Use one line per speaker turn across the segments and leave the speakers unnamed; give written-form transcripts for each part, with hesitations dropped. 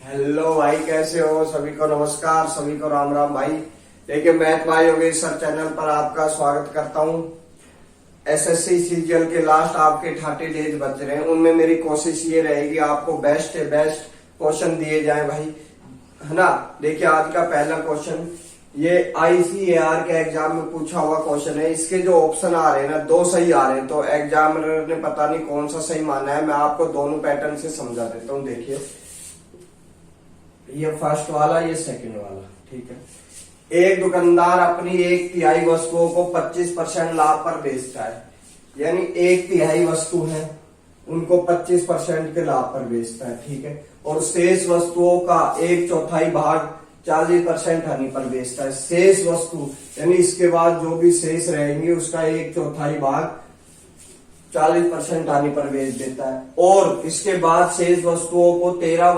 Hello भाई, कैसे हो? सभी को नमस्कार, सभी को राम राम भाई। देखिए, मैथ भाई योगेश सर चैनल पर आपका स्वागत करता हूँ। एसएससी सीजीएल के लास्ट आपके 30 डेज बच रहे हैं, उनमें मेरी कोशिश ये रहेगी आपको बेस्ट से बेस्ट क्वेश्चन दिए जाए भाई, है ना। देखिए, आज का पहला क्वेश्चन ये आईसीएआर के एग्जाम में पूछा हुआ क्वेश्चन है। इसके जो ऑप्शन आ रहे हैं ना, दो सही आ रहे हैं, तो एग्जामिनर ने पता नहीं कौन सा सही माना है। मैं आपको दोनों पैटर्न से समझा देता हूँ। देखिए, ये फर्स्ट वाला, ये सेकंड वाला, ठीक है। एक दुकानदार अपनी 1/3 वस्तुओं को 25% लाभ पर बेचता है, यानी 1/3 वस्तु है उनको 25% के लाभ पर बेचता है, ठीक है। और शेष वस्तुओं का 1/4 भाग 40% हानि पर बेचता है। शेष वस्तु यानी इसके बाद जो भी शेष रहेंगे उसका 1/4 भाग 40% हानि पर बेच देता है। और इसके बाद शेष वस्तुओं को 13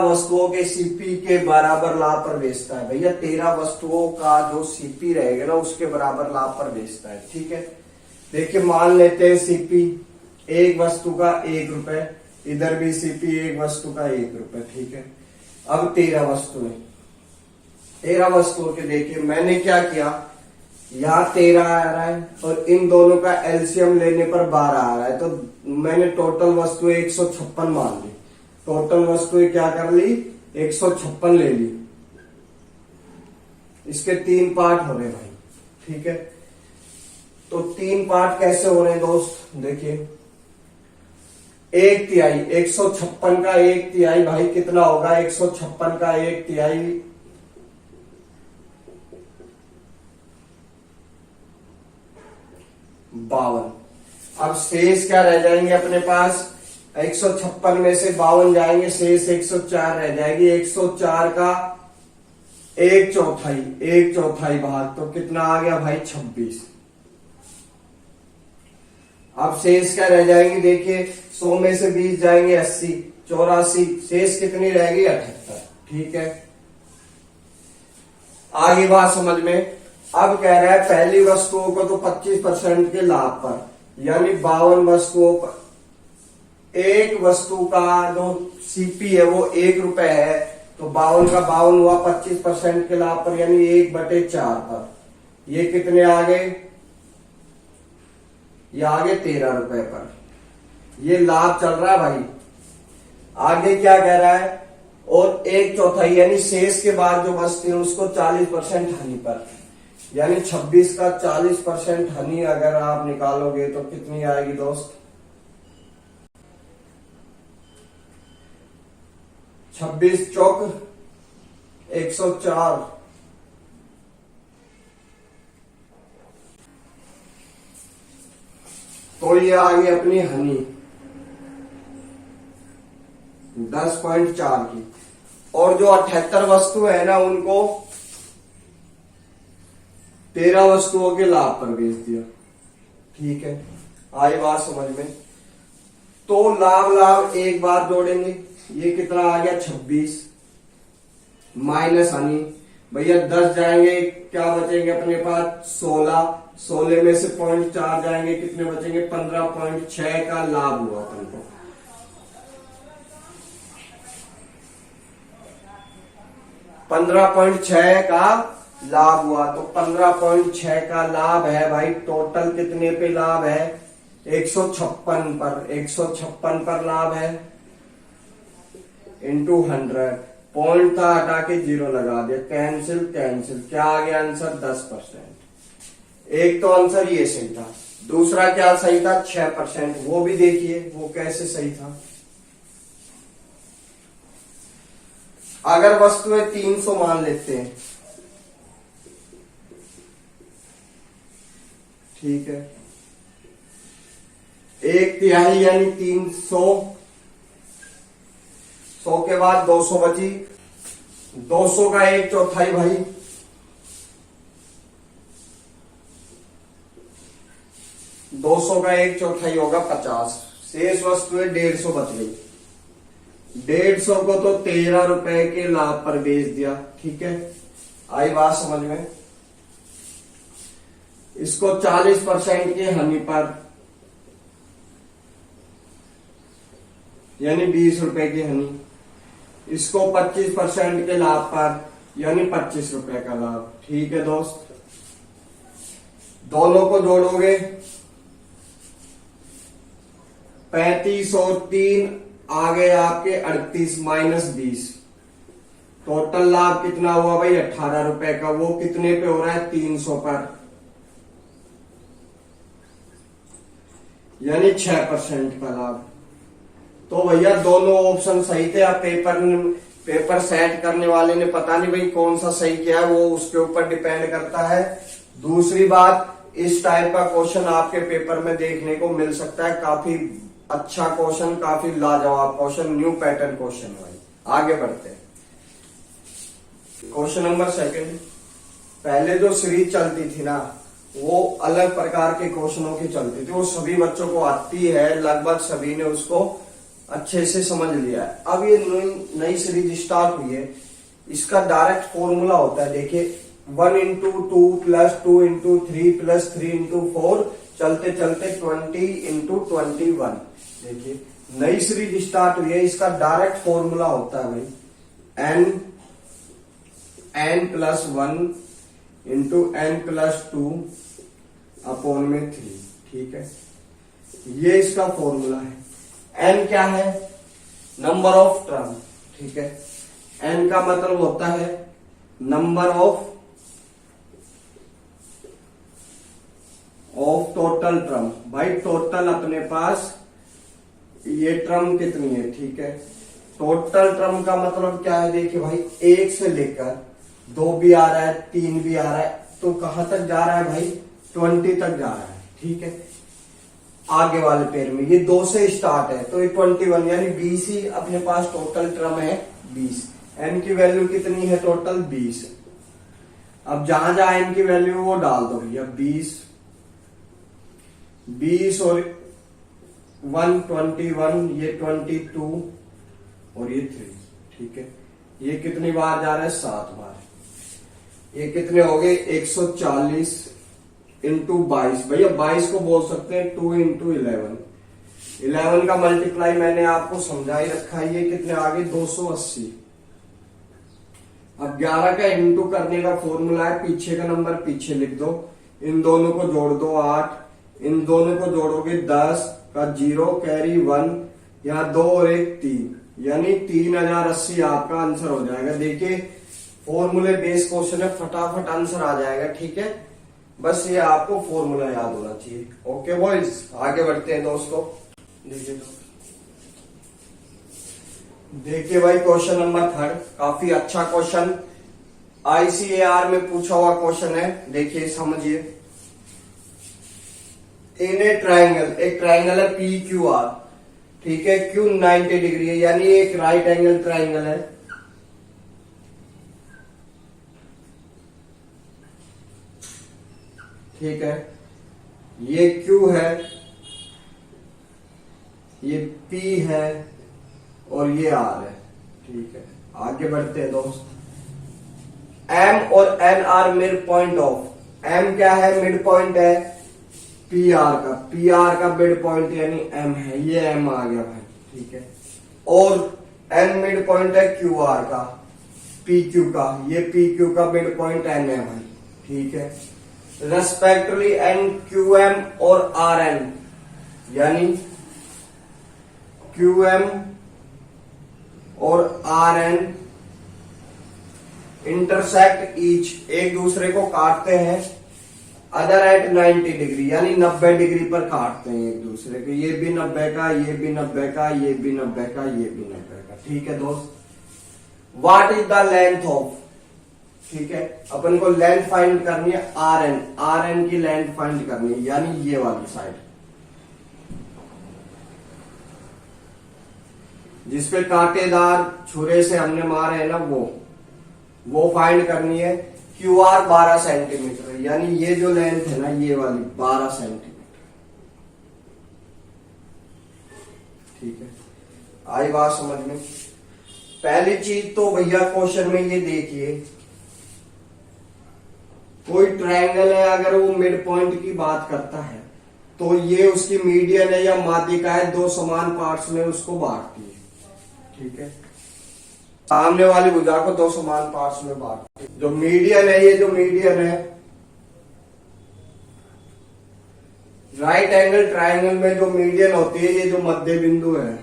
वस्तुओं के सीपी के बराबर लाभ पर बेचता है। भैया 13 वस्तुओं का जो सीपी रहेगा ना उसके बराबर लाभ पर बेचता है, ठीक है। देखिए, मान लेते हैं सीपी एक वस्तु का 1 रुपए, इधर भी सीपी एक वस्तु का 1 रुपए, ठीक है। अब 13 वस्तुएं, 13 वस्तुओं के देखिए मैंने क्या किया, यहाँ 13 आ रहा है और इन दोनों का एलसीएम लेने पर 12 आ रहा है, तो मैंने टोटल वस्तुएं 156 मान ली। टोटल वस्तुएं क्या कर ली, 156 ले ली। इसके 3 पार्ट हो रहे भाई, ठीक है। तो 3 पार्ट कैसे हो रहे हैं दोस्त, देखिए 1/3, 156 का 1/3 भाई कितना होगा, 156 का 1/3 52। अब शेष क्या रह जाएंगे अपने पास, 156 में से 52 जाएंगे, शेष 104 रह जाएगी। 104 का 1/4 भाग तो कितना आ गया भाई, 26। अब शेष क्या रह जाएंगे, देखिए 100 में से 20 जाएंगे, 80, 84, शेष कितनी रहेगी, 78, ठीक है। आगे बात समझ में। अब कह रहा है पहली वस्तुओं को तो 25% के लाभ पर, यानी 52 वस्तुओं पर, एक वस्तु का जो सीपी है वो 1 रुपए है, तो 52 का 52 हुआ 25% के लाभ पर, यानी 1/4 पर। ये कितने आ गए, ये आगे 13 रुपए पर। ये लाभ चल रहा है भाई। आगे क्या कह रहा है, और 1/4 यानी शेष के बाद जो बचती है उसको 40% हानि पर, यानी 26 का 40% हानि अगर आप निकालोगे तो कितनी आएगी दोस्त, 26 चौक 104। तो ये आ गई अपनी हानि 10.4 की। और जो 78 वस्तु है ना उनको 13 वस्तुओं के लाभ पर बेच दिया, ठीक है। आई बात समझ में। तो लाभ एक बार जोड़ेंगे, ये कितना आ गया, 26 माइनस हानि, भैया 10 जाएंगे, क्या बचेंगे अपने पास, 16, 16 में से 0.4 जाएंगे, कितने बचेंगे, 15.6 का लाभ हुआ अपन को। $15.6 का लाभ हुआ, तो 15.6 का लाभ है भाई। टोटल कितने पे लाभ है, 156 पर, 156 पर लाभ है इंटू 100। पॉइंट था हटा के 0 लगा दिया, कैंसिल कैंसिल, क्या आ गया आंसर, 10%। एक तो आंसर ये सही था, दूसरा क्या सही था, 6%। वो भी देखिए वो कैसे सही था। अगर वस्तुएं 300 मान लेते हैं, ठीक है, 1/3 यानी 300, 100 के बाद 200 बची, 200 का 1/4 भाई, 200 का 1/4 होगा 50। शेष वस्तुएं 150 बच गई। 150 को तो 13 रुपए के लाभ पर बेच दिया, ठीक है। आई बात समझ में। इसको 40% की हानि पर, यानी 20 रुपए की हनी, इसको 25% के लाभ पर यानी 25 रुपए का लाभ। ठीक है दोस्त, दोनों को जोड़ोगे 35 और 3 आ गए आपके 38 माइनस 20, टोटल लाभ कितना हुआ भाई 18 रुपए का। वो कितने पे हो रहा है 300 पर, यानी 6% का लाभ। तो भैया दोनों ऑप्शन सही थे। अब पेपर सेट करने वाले ने पता नहीं भाई कौन सा सही किया है, वो उसके ऊपर डिपेंड करता है। दूसरी बात, इस टाइप का क्वेश्चन आपके पेपर में देखने को मिल सकता है, काफी अच्छा क्वेश्चन, काफी लाजवाब क्वेश्चन, न्यू पैटर्न क्वेश्चन भाई। आगे बढ़ते हैं, क्वेश्चन नंबर 2। पहले जो सीरीज चलती थी ना, वो अलग प्रकार के क्वेश्चनों की चलती थी, वो सभी बच्चों को आती है, लगभग सभी ने उसको अच्छे से समझ लिया है। अब ये नई सीरीज स्टार्ट हुई है, इसका डायरेक्ट फॉर्मूला होता है। देखिए 1 into 2 plus 2 into 3 plus 3 into 4 चलते चलते 20 into 21। देखिए नई सीरीज स्टार्ट हुई है, इसका डायरेक्ट फॉर्मूला होता है भाई n plus 1 into n plus 2 upon में 3। ठीक है, ये इसका फॉर्मूला है। n क्या है, नंबर ऑफ टर्म। ठीक है, n का मतलब होता है नंबर ऑफ टोटल टर्म। भाई टोटल अपने पास ये टर्म कितनी है। ठीक है, टोटल टर्म का मतलब क्या है, देखिए भाई 1 से लेकर 2 भी आ रहा है, 3 भी आ रहा है, तो कहां तक जा रहा है भाई 20 तक जा रहा है। ठीक है, आगे वाले पेयर में ये 2 से स्टार्ट है, तो ये 21 यानी 20 ही अपने पास टोटल टर्म है 20। n की वैल्यू कितनी है टोटल 20। अब जहां जहां n की वैल्यू वो डाल दो भैया, 20 और 121, ये 22 और ये 3। ठीक है, ये कितनी बार जा रहा है 7 बार। ये कितने हो गए 140 इंटू 22। भैया 22 को बोल सकते हैं 2 इंटू 11 का मल्टीप्लाई मैंने आपको समझा ही रखा है। ये कितने आगे 280। अब 11 का इंटू करने का फॉर्मूला है, पीछे का नंबर पीछे लिख दो, इन दोनों को जोड़ दो 8, इन दोनों को जोड़ोगे 10 का 0 कैरी 1, यहाँ 2 और 1 3, यानी 3080 आपका आंसर हो जाएगा। देखिए फॉर्मूले बेस क्वेश्चन है, फटाफट आंसर आ जाएगा। ठीक है, बस ये आपको फॉर्मूला याद होना चाहिए। ओके बॉयज, आगे बढ़ते हैं दोस्तों। देखिए भाई क्वेश्चन नंबर 3, काफी अच्छा क्वेश्चन, ICAR में पूछा हुआ क्वेश्चन है। देखिए समझिए, इन ए ट्राइंगल, एक ट्राइंगल है PQR। ठीक है, Q 90 डिग्री है, यानी एक राइट एंगल ट्राइंगल है। ठीक है, ये Q है, ये P है और ये R है। ठीक है, आगे बढ़ते हैं दोस्त। M और N are mid point of, M क्या है मिड पॉइंट है PR का मिड पॉइंट यानी M है, ये M आ गया भाई। ठीक है, और N मिड पॉइंट है QR का, PQ का, ये PQ का मिड पॉइंट N है भाई। ठीक है, रेस्पेक्टिवली NQM और RN, यानी QM और RN इंटरसेक्ट ईच, एक दूसरे को काटते हैं, अदर एट 90 डिग्री, यानी 90 डिग्री पर काटते हैं एक दूसरे को। ये भी 90 का, ये भी 90 का, ये भी 90 का, ये भी 90 का। ठीक है दोस्त, what is the length of, ठीक है, अपन को लेंथ फाइंड करनी है RN की लेंथ फाइंड करनी है, यानी ये वाली साइड जिसपे कांटेदार छुरे से हमने मारे है ना, वो फाइंड करनी है। QR 12 सेंटीमीटर, यानी ये जो लेंथ है ना, ये वाली 12 सेंटीमीटर। ठीक है, आई बात समझ में। पहली चीज तो भैया क्वेश्चन में ये देखिए, कोई ट्रायंगल है, अगर वो मिड पॉइंट की बात करता है तो ये उसकी मीडियन है या माध्यिका है, दो समान पार्ट्स में उसको बांटती है। ठीक है, सामने वाली भुजा को दो समान पार्ट्स में बांटती है। जो मीडियन है, ये जो मीडियन है, राइट एंगल ट्रायंगल में जो मीडियन होती है, ये जो मध्य बिंदु है,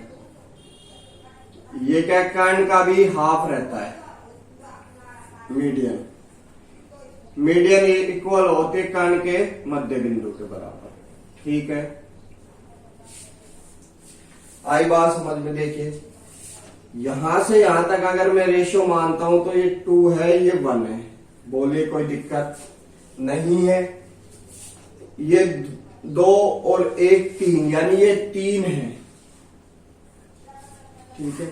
ये क्या कर्ण का भी हाफ रहता है। मीडियन मीडियन इक्वल होते कर्ण के मध्य बिंदु के बराबर। ठीक है, आई बात समझ में। देखिए यहां से यहां तक अगर मैं रेशियो मानता हूं तो ये 2 है, ये 1 है, बोलिए कोई दिक्कत नहीं है। ये 2 और 1 3, यानी ये 3 है। ठीक है,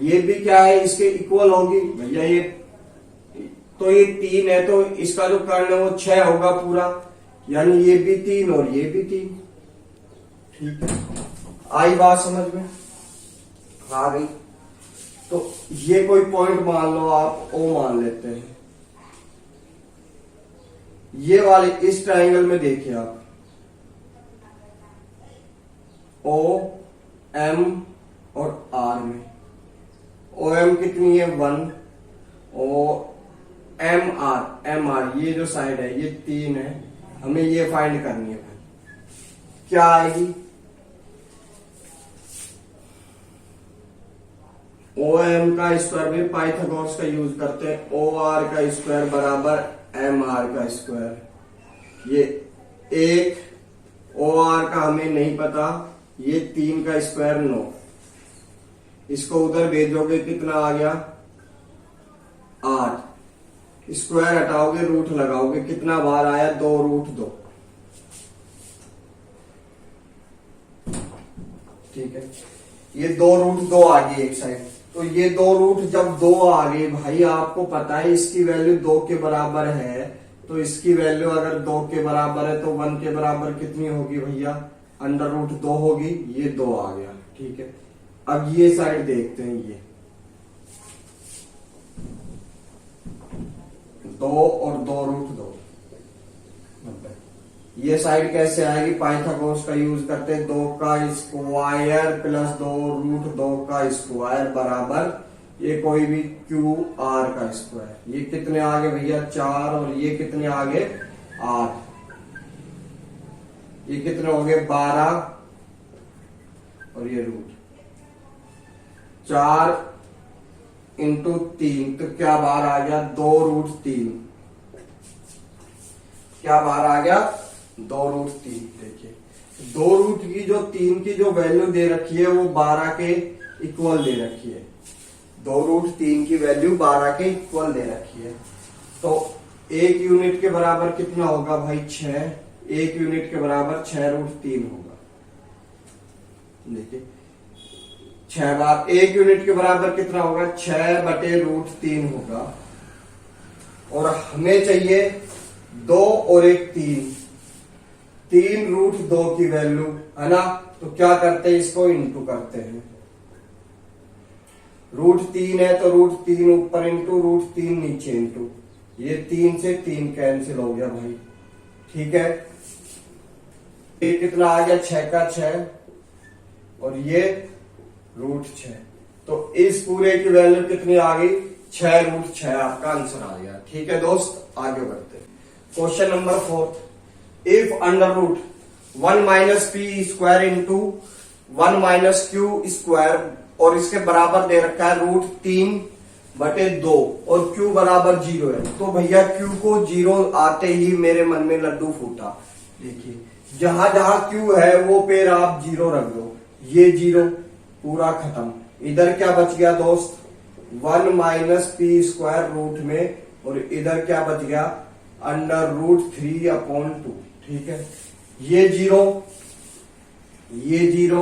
ये भी क्या है, इसके इक्वल होगी भैया। ये तो ये 3 है, तो इसका जो कर्ण है वो 6 होगा पूरा, यानी ये भी 3 और ये भी 3। ठीक है, आई बात समझ में आ गई। तो ये कोई पॉइंट मान लो आप, ओ मान लेते हैं। ये वाले इस ट्रायंगल में देखिए आप, ओ एम और आर में, ओ एम कितनी है 1, और एम आर ये जो साइड है ये 3 है। हमें ये फाइंड करनी है भाई, क्या आएगी। ओ एम का स्क्वायर भी पाइथागोरस का यूज करते हैं, ओ आर का स्क्वायर बराबर एम आर का स्क्वायर। ये 1 ओ आर का हमें नहीं पता, ये 3 का स्क्वायर 9। इसको उधर भेजोगे कितना आ गया 8। स्क्वायर हटाओगे रूट लगाओगे, कितना बार आया 2√2। ठीक है, ये 2√2 आ गई एक साइड। तो ये 2 जब 2 आ गई भाई, आपको पता है इसकी वैल्यू 2 के बराबर है, तो इसकी वैल्यू अगर 2 के बराबर है तो 1 के बराबर कितनी होगी भैया, √2 होगी। ये 2 आ गया। ठीक है, अब ये साइड देखते हैं, ये 2 और 2√2, ये साइड कैसे आएगी, पाइथागोरस का यूज करते हैं। 2 का स्क्वायर प्लस 2√2 का स्क्वायर बराबर ये कोई भी क्यू आर का स्क्वायर। ये कितने आगे भैया 4, और ये कितने आगे 8, ये कितने हो गए 12, और ये रूट 4 × 3, तो क्या बाहर आ गया 2√3। क्या बाहर आ गया 2√3। देखिए 2 की जो 3 की जो वैल्यू दे रखी है वो 12 के इक्वल दे रखी है। 2√3 की वैल्यू 12 के इक्वल दे रखी है। तो 1 यूनिट के बराबर कितना होगा भाई 6। 1 यूनिट के बराबर 6√3 होगा। देखिए 6 बार 1 यूनिट के बराबर कितना होगा 6/√3 होगा। और हमें चाहिए 2 और 1 3, 3√2 की वैल्यू है ना। तो क्या करते हैं, इसको इंटू करते हैं। √3 है तो √3 ऊपर इंटू, √3 नीचे इंटू। ये 3 से 3 कैंसिल हो गया भाई। ठीक है, ये कितना आ गया 6 का 6, और ये √6। तो इस पूरे की वैल्यू कितनी आ गई 6√6, आपका आंसर आ गया। ठीक है दोस्त, आगे बढ़ते हैं। Question number 4, if √1 - p square into 1 - q square, और इसके बराबर दे रखा है √3/2 और q बराबर 0 है। तो भैया q को 0 आते ही मेरे मन में लड्डू फूटा। देखिए जहां जहां q है वो पेड़ आप 0 रख दो, ये 0 पूरा खत्म। इधर क्या बच गया दोस्त 1 - p स्क्वायर रूट में, और इधर क्या बच गया √3/2। ठीक है, ये 0, ये 0,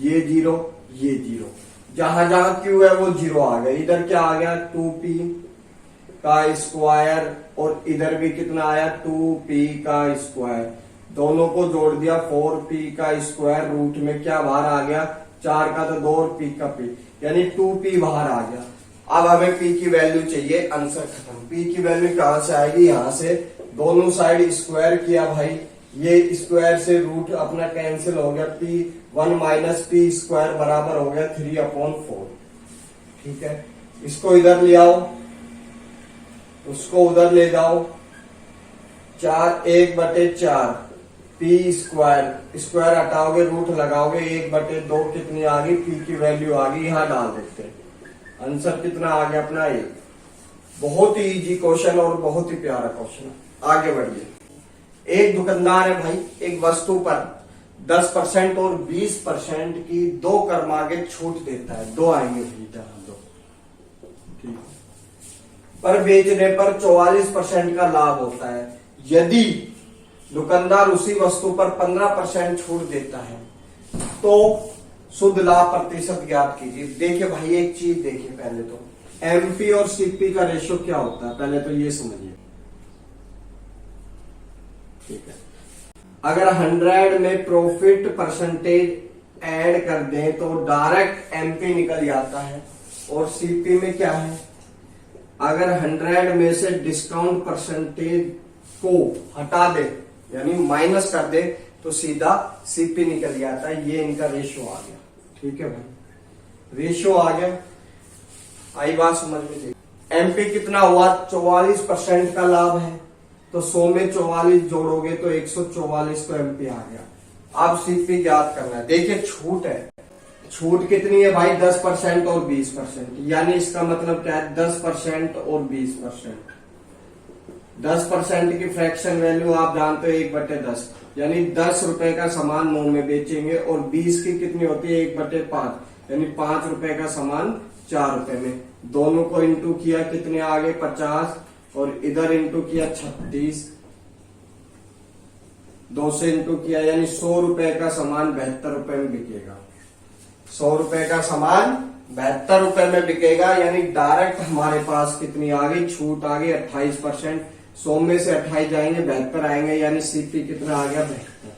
ये 0, ये 0, जहां जहां q है वो 0 आ गया। इधर क्या आ गया 2p का स्क्वायर, और इधर भी कितना आया 2p का स्क्वायर। दोनों को जोड़ दिया 4p का स्क्वायर, रूट में क्या बाहर आ गया 4 का तो 2 और p का p, यानी 2p बाहर आ गया। अब हमें p की वैल्यू चाहिए, आंसर खत्म। p की वैल्यू कहां से आएगी, यहां से। दोनों साइड स्क्वायर किया भाई, ये स्क्वायर से रूट अपना कैंसिल हो गया, पी 1 माइनस पी स्क्वायर बराबर हो गया 3/4। ठीक है, इसको इधर ले आओ, उसको उधर ले जाओ, 4/1/4 पी स्क्वायर, स्क्वायर हटाओगे रूट लगाओगे, 1/2 कितनी आ गई, पी की वैल्यू आ गई, यहां डाल देते हैं, आंसर कितना आ गया अपना 1। बहुत ही इजी क्वेश्चन और बहुत ही प्यारा क्वेश्चन। आगे बढ़िए। एक दुकानदार है भाई, एक वस्तु पर 10% और 20% की 2 क्रमागत छूट देता है, 2 आएंगे भैया, 2 ठीक, पर बेचने पर 44% का लाभ होता है। यदि दुकानदार उसी वस्तु पर 15% छूट देता है तो शुद्ध लाभ प्रतिशत ज्ञात कीजिए। देखिए भाई, एक चीज देखिए, पहले तो एमपी और सीपी का रेशियो क्या होता है, पहले तो ये समझिए। ठीक है, अगर 100 में प्रॉफिट परसेंटेज ऐड कर दें तो डायरेक्ट एमपी निकल जाता है, और सीपी में क्या है, अगर 100 में से डिस्काउंट परसेंटेज को हटा दे यानी माइनस कर दे तो सीधा सीपी निकल जाता है। ये इनका रेशियो आ गया। ठीक है भाई, रेशियो आ गया, आई बात समझ में देखिए। एमपी कितना हुआ, 44% का लाभ है, तो 100 में 44 जोड़ोगे तो 144 तो एमपी आ गया। अब सीपी ज्ञात करना है। देखिए छूट है, छूट कितनी है भाई, 10% और 20%, यानी इसका मतलब क्या है, 10% और 20%। 10% की फ्रैक्शन वैल्यू आप जानते हो 1/10, यानी 10 रुपए का सामान 9 में बेचेंगे, और 20 की कितनी होती है, 1/5, यानी 5 रुपए का सामान 4 रुपए में। दोनों को इंटू किया, कितने आ गए 50, और इधर इंटू किया 36, 2 से इंटू किया, यानी 100 रुपए का सामान 72 रुपए में बिकेगा। 100 रुपए का सामान 72 रुपए में बिकेगा, यानी डायरेक्ट हमारे पास कितनी आ गई, छूट आ गई 28%। 100 में से 28 जाएंगे 72 आएंगे, यानी सीपी कितना आ गया 72।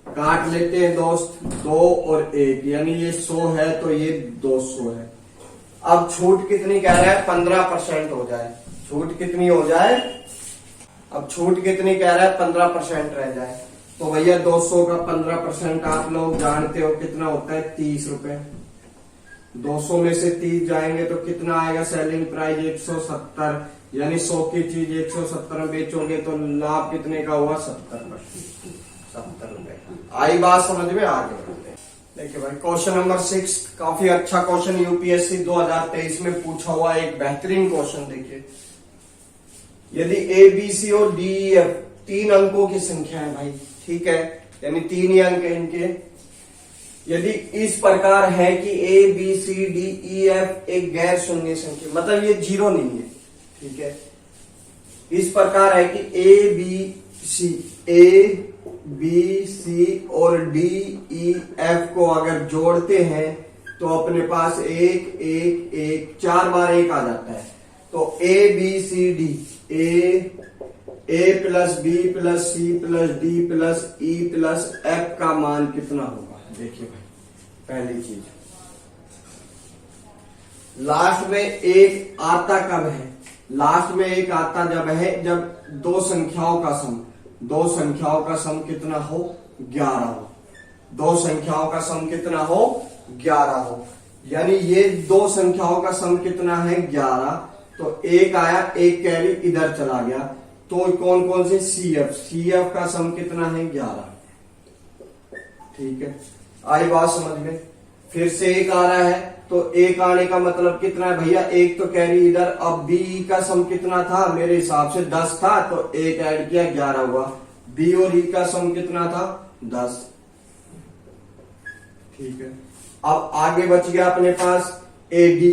काट लेते हैं दोस्त, 2 और 1, यानी ये 100 है तो ये 200 है। अब छूट कितनी कह रहा है, 15% हो जाए, छूट कितनी हो जाए, अब छूट कितनी कह रहा है, 15% रह जाए, तो भैया 200 का 15% आप लोग जानते हो कितना होता है, 30 रुपए। 200 में से 30 जाएंगे तो कितना आएगा, सेलिंग प्राइस 170, यानी 100 की चीज 170 में बेचोगे तो लाभ कितने का हुआ, 70 रुपए। आई बात समझ में, आगे बढ़ते हैं। देखिए भाई, क्वेश्चन नंबर 6 काफी अच्छा क्वेश्चन, यूपीएससी 2023 में पूछा हुआ एक बेहतरीन क्वेश्चन। देखिए, यदि ए बी सी और डी ई एफ 3 अंकों की संख्या है भाई, ठीक है, यानी 3 ही अंक है इनके, यदि इस प्रकार है कि A B C D E F एक गैर शून्य संख्या, मतलब ये 0 नहीं है, ठीक है, इस प्रकार है कि ए बी सी और डी ई एफ को अगर जोड़ते हैं तो अपने पास 1 1 1 4 बार 1 आ जाता है, तो A B C D, A plus B plus C plus D plus E plus F का मान कितना होगा। देखिए भाई, पहली चीज, लास्ट में एक आता कब है, लास्ट में एक आता जब है, जब 2 संख्याओं का सम, 2 संख्याओं का सम कितना हो, 11 हो, 2 संख्याओं का सम कितना हो, 11 हो, यानी ये 2 संख्याओं का सम कितना है, 11, तो एक आया, एक कैरी इधर चला गया, तो कौन कौन से, सीएफ का सम कितना है, 11। ठीक है, आई बात समझ में। फिर से एक आ रहा है, तो एक आने का मतलब कितना है भैया, एक तो कैरी इधर, अब बी का सम कितना था, मेरे हिसाब से 10 था, तो एक ऐड किया 11 हुआ, बी और ई का सम कितना था, 10। ठीक है, अब आगे बच गया अपने पास एडी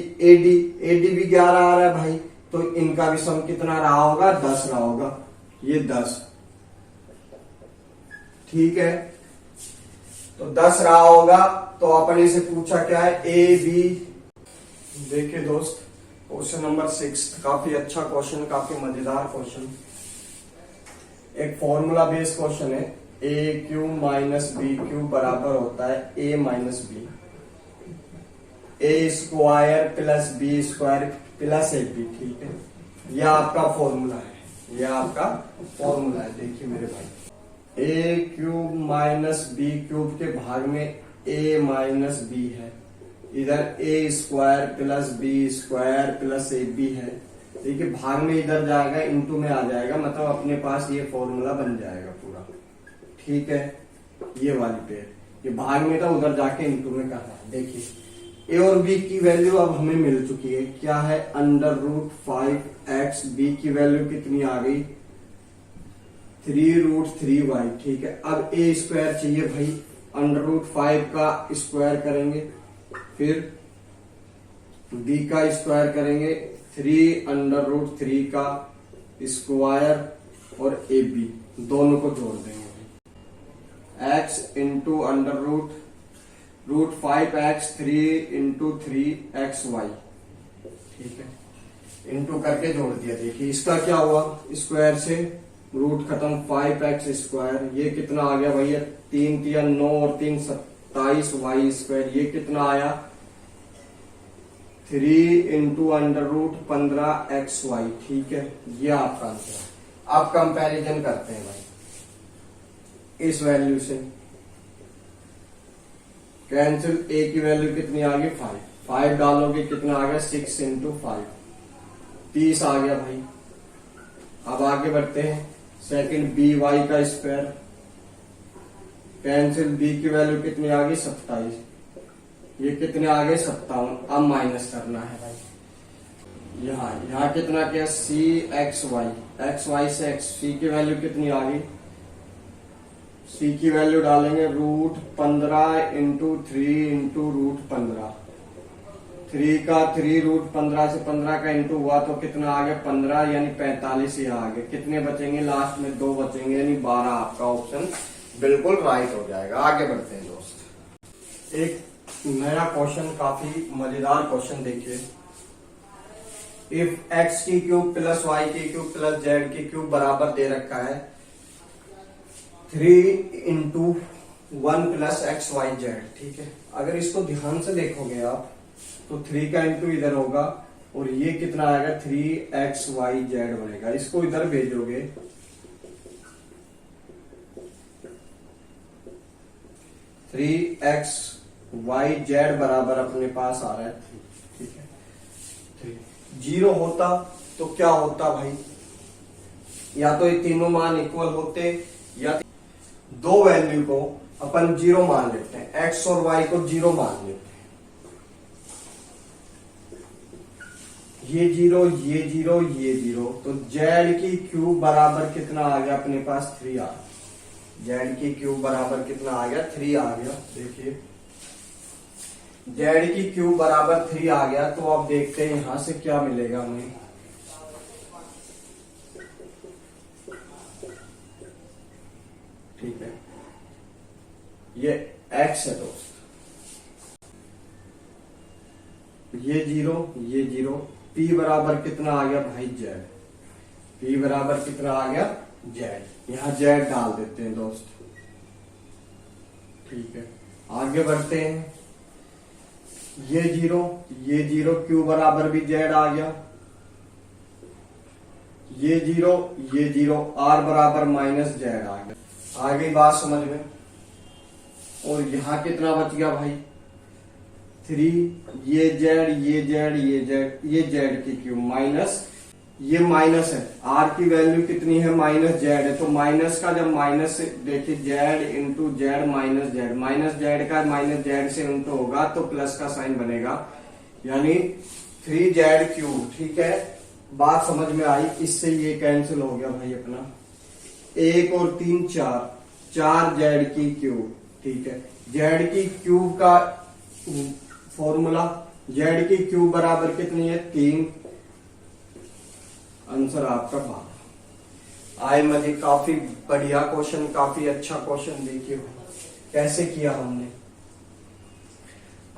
भी 11 आ रहा है भाई, तो इनका भी सम कितना रहा होगा, 10 रहा होगा, ये 10। ठीक है, तो 10 रहा होगा, तो अपने से पूछा क्या है, ए बी। देखिए दोस्त, क्वेश्चन नंबर 6 काफी अच्छा क्वेश्चन, काफी मजेदार क्वेश्चन, एक फॉर्मूला बेस्ड क्वेश्चन है। A cube minus b cube बराबर होता है a minus b, a square plus b square plus a b. ठीक है, यह आपका फॉर्मूला है, यह आपका फॉर्मूला है। देखिए मेरे भाई, a cube minus b cube के भाग में ए माइनस बी है, इधर a square plus b square plus a b है। देखिए भाग में इधर जाएगा इंटू में आ जाएगा, मतलब अपने पास ये फॉर्मूला बन जाएगा पूरा। ठीक है, ये वाली पेड़ ये भाग में था, उधर जाके इंटू में करना है। देखिए ए और बी की वैल्यू अब हमें मिल चुकी है, क्या है √5x। बी की वैल्यू कितनी आ गई 3√3y। ठीक है, अब ए स्क्वायर चाहिए भाई, √5 का स्क्वायर करेंगे, फिर बी का स्क्वायर करेंगे, 3√3 का स्क्वायर और ए बी दोनों को जोड़ देंगे। x into √5x 3 into 3xy। ठीक है, इंटू करके जोड़ दिया। देखिए इसका क्या हुआ, स्क्वायर से रूट खत्म, 5x स्क्वायर, ये कितना आ गया भैया 3 3 9 और 3 27 y स्क्वायर, ये कितना आया 3 इंटू √15xy। ठीक है, ये आपका आंसर है। आप कंपैरिजन करते हैं भाई इस वैल्यू से, कैंसिल, ए की वैल्यू कितनी आ गई 5, 5 डालोगे कितना आ गया 6 इंटू 5, 30 आ गया भाई। अब आगे बढ़ते हैं, सेकंड बी वाई का स्क्वायर, कैंसिल, बी की वैल्यू कितनी आ गई 27, ये कितने आ गए 57। अब माइनस करना है भाई, यहाँ कितना क्या सी एक्स वाई से एक्स, सी की वैल्यू कितनी आ गई, सी की वैल्यू डालेंगे √15 इंटू 3 इंटू √15, 3 का 3 √15 से 15 का इंटू हुआ तो कितना आ गया 15, यानी 45 यहाँ आ गए। कितने बचेंगे लास्ट में 2 बचेंगे, यानी 12 आपका ऑप्शन बिल्कुल राइट हो जाएगा। आगे बढ़ते हैं दोस्त, एक नया क्वेश्चन, काफी मजेदार क्वेश्चन देखिए। इफ x की क्यूब प्लस y की क्यूब प्लस z की क्यूब बराबर दे रखा है 3 इंटू 1 प्लस XYZ। ठीक है, अगर इसको ध्यान से देखोगे आप तो 3 का इंटू इधर होगा और ये कितना आएगा 3XYZ बनेगा। इसको इधर भेजोगे थ्री एक्स वाई जेड बराबर अपने पास आ रहा है 3। ठीक है, 0 होता तो क्या होता भाई, या तो ये तीनों मान इक्वल होते, या दो वैल्यू को अपन 0 मान लेते हैं, x और y को 0 मान लेते हैं, ये 0 ये 0 ये 0, तो z की क्यूब बराबर कितना आ गया अपने पास 3 आ गया। z की क्यूब बराबर कितना आ गया 3 आ गया। देखिए z की क्यूब बराबर 3 आ गया, तो अब देखते हैं यहां से क्या मिलेगा हमें। ठीक है, ये x है दोस्त, ये 0, p बराबर कितना आ गया भाई z, p बराबर कितना आ गया z, यहां z डाल देते हैं दोस्त। ठीक है, आगे बढ़ते हैं, ये 0 q बराबर भी z आ गया, ये 0 r बराबर माइनस z आ गया। आगे बात समझ में, और यहां कितना बच गया भाई 3, ये z की क्यूब माइनस, ये माइनस है, r की वैल्यू कितनी है माइनस z है, तो माइनस का जब माइनस से देखिए z into Z minus Z, minus Z का माइनस जेड से इंटू होगा तो प्लस का साइन बनेगा, यानी 3z क्यूब। ठीक है, बात समझ में आई, इससे ये कैंसिल हो गया भाई अपना, 1 और 3 4 z की क्यूब। ठीक है, z की क्यूब का फॉर्मूला, z की क्यूब बराबर कितनी है 3, आंसर आपका 12। आए मजे, काफी बढ़िया क्वेश्चन, काफी अच्छा क्वेश्चन। देखिए कैसे किया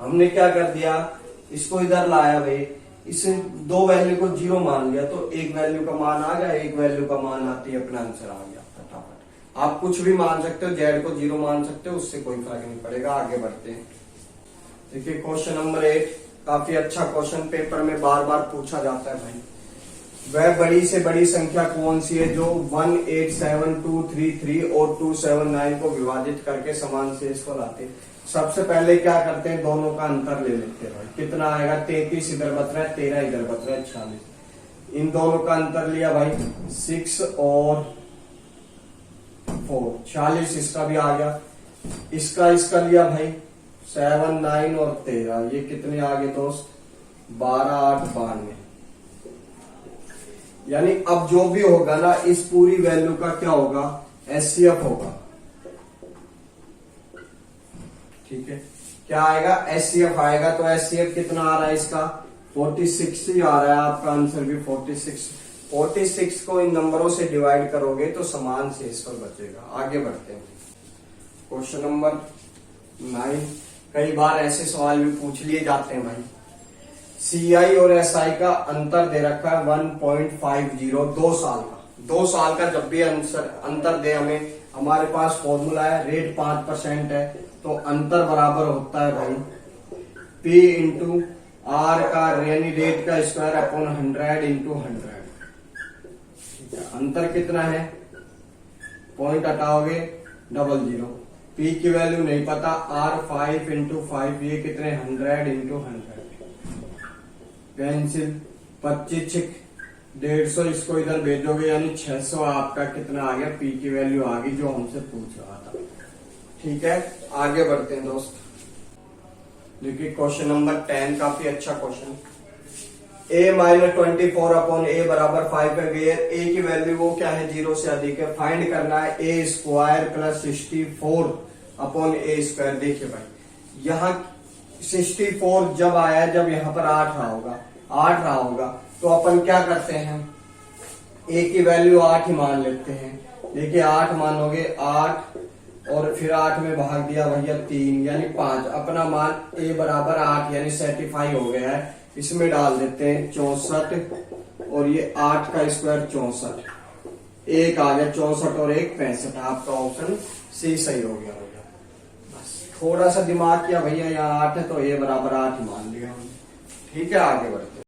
हमने क्या कर दिया, इसको इधर लाया भाई, इसे दो वैल्यू को 0 मान लिया तो एक वैल्यू का मान आ गया, एक वैल्यू का मान आती है अपना आंसर आ गया फटाफट। आप कुछ भी मान सकते हो, जेड को 0 मान सकते हो, उससे कोई फर्क नहीं पड़ेगा। आगे बढ़ते हैं, देखिए क्वेश्चन नंबर 8, काफी अच्छा क्वेश्चन, पेपर में बार बार पूछा जाता है भाई। वह बड़ी से बड़ी संख्या कौन सी है जो 187233 और 279 को विभाजित करके समान शेष को लाते हैं। सबसे पहले क्या करते हैं, दोनों का अंतर ले लेते हैं भाई। कितना आएगा, 33 इधर बच रहा है, 13 इधर बच रहा है, 46। इन दोनों का अंतर लिया भाई 6 और 4, 46 इसका भी आ गया। इसका लिया भाई 7, 9 और 13, ये कितने आ गए दोस्त, 12, 8, 92। यानी अब जो भी होगा ना, इस पूरी वैल्यू का क्या होगा, एचसीएफ होगा। ठीक है, क्या आएगा, एचसीएफ आएगा। तो एचसीएफ कितना आ रहा है इसका, 46 ही आ रहा है। आपका आंसर भी 46 को इन नंबरों से डिवाइड करोगे तो समान शेषफल बचेगा। आगे बढ़ते हैं, क्वेश्चन नंबर 9। कई बार ऐसे सवाल भी पूछ लिए जाते हैं भाई। सीआई और एसआई का अंतर दे रखा है 1.50, 2 साल का। 2 साल का जब भी अंतर दे हमें, हमारे पास फॉर्मूला है, रेट 5% है, तो अंतर बराबर होता है भाई P इंटू आर का यानी रेट का स्क्वायर अपॉन 100 इंटू 100। ठीक है, अंतर कितना है, पॉइंट हटाओगे 00। P की वैल्यू नहीं पता, R 5 इंटू 5, ये कितने 100 इंटू 100। पेंसिल 25, 150, इसको इधर भेजोगे यानी 600। आपका कितना आ गया, P की वैल्यू आ गई जो हमसे पूछ रहा था। ठीक है, आगे बढ़ते हैं दोस्त। देखिए क्वेश्चन नंबर 10 काफी अच्छा क्वेश्चन। a-24 अपॉन a बराबर 5 है, वेयर a की वैल्यू वो क्या है, 0 से अधिक है। फाइंड करना है a square plus 64 upon a square. देखिए भाई, यहाँ 64 जब आया, जब यहाँ पर 8 रहा होगा, तो अपन क्या करते हैं, a की वैल्यू 8 ही मान लेते हैं। देखिए 8 मानोगे, 8 और फिर 8 में भाग दिया भैया 3 यानी 5। अपना मान a बराबर 8 यानी सेटिफाई हो गया है। इसमें डाल देते हैं 64 और ये 8 का स्क्वायर 64, एक आ गया 64 और 1 65। आपका ऑप्शन सी सही हो गया भैया। बस थोड़ा सा दिमाग किया भैया, यहाँ 8 है तो a बराबर 8 ही मान लिया हमने। ठीक है, आगे बढ़ते हैं।